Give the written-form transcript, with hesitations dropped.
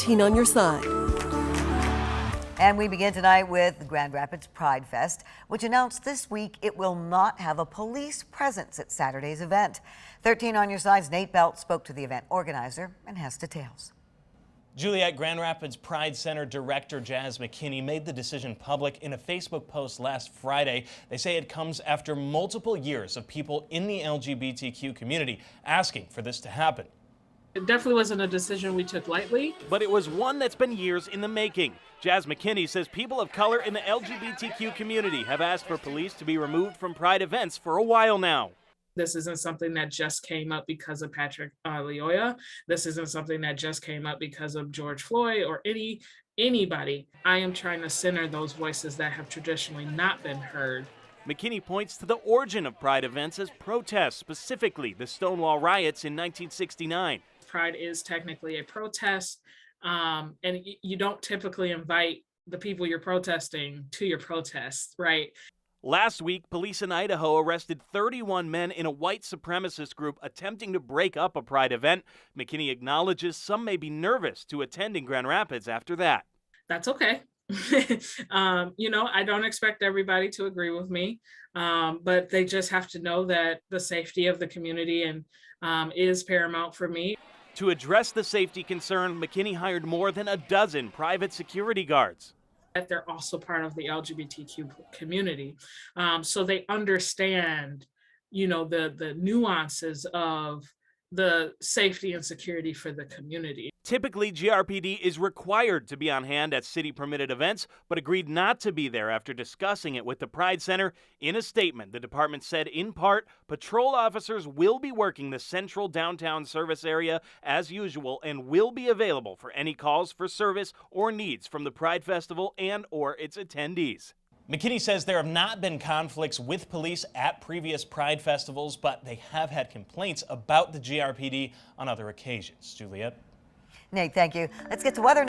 13 on your side. And we begin tonight with the Grand Rapids Pride Fest, which announced this week it will not have a police presence at Saturday's event. 13 on your side's Nate Belt spoke to the event organizer and has details. Juliet, Grand Rapids Pride Center Director Jazz McKinney made the decision public in a Facebook post last Friday. They say it comes after multiple years of people in the LGBTQ community asking for this to happen. It definitely wasn't a decision we took lightly. But it was one that's been years in the making. Jazz McKinney says people of color in the LGBTQ community have asked for police to be removed from Pride events for a while now. This isn't something that just came up because of Patrick Lyoya. This isn't something that just came up because of George Floyd or anybody. I am trying to center those voices that have traditionally not been heard. McKinney points to the origin of Pride events as protests, specifically the Stonewall riots in 1969. Pride is technically a protest, and you don't typically invite the people you're protesting to your protests, right? Last week, police in Idaho arrested 31 men in a white supremacist group attempting to break up a Pride event. McKinney acknowledges some may be nervous to attend in Grand Rapids after that. That's okay. I don't expect everybody to agree with me, but they just have to know that the safety of the community is paramount for me. To address the safety concern, McKinney hired more than a dozen private security guards. That they're also part of the LGBTQ community. So they understand, the nuances of the safety and security for the community. Typically, GRPD is required to be on hand at city-permitted events, but agreed not to be there after discussing it with the Pride Center. In a statement, the department said, in part, patrol officers will be working the central downtown service area as usual and will be available for any calls for service or needs from the Pride Festival and or its attendees. McKinney says there have not been conflicts with police at previous Pride festivals, but they have had complaints about the GRPD on other occasions. Juliet? Nate, thank you. Let's get to weather.